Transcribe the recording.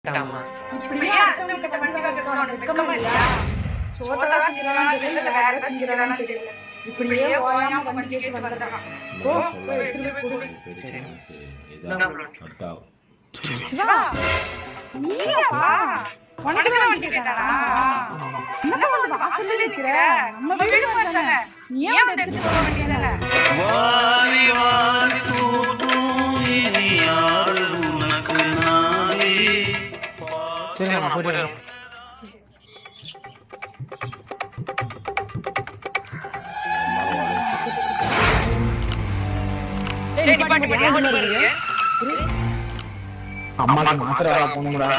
ஆமா. இப்படியே அடுத்தவங்கிட்ட வண்டி வாங்குறது உனக்கு வெக்கமா இல்லையா? சோத்தா திங்கிறானான்னு தெரியல, இல்ல வேற ஏதாவது திங்கிறானான்னு தெரியல. இப்படியே ஓயாம வண்டி கேட்டு வந்துடுறான். போ, போய் எடுத்துட்டு போய் கொடு. சிவா, நீயாப்பா? உனக்குதான் வண்டி கேட்டானா? என்ன வந்து வாசல்ல நிக்கிற? நம்ம வீடு மாதிரி தானே. நீ ஏன் வந்து எடுத்துட்டு போக வேண்டியதானே? வாரி வாரி தூத்தும் இனி யாரு உனக்கு நாளே. சரி நம்ம போயிடலாம். அம்மாக்கு மாத்திரை போகணும்டா.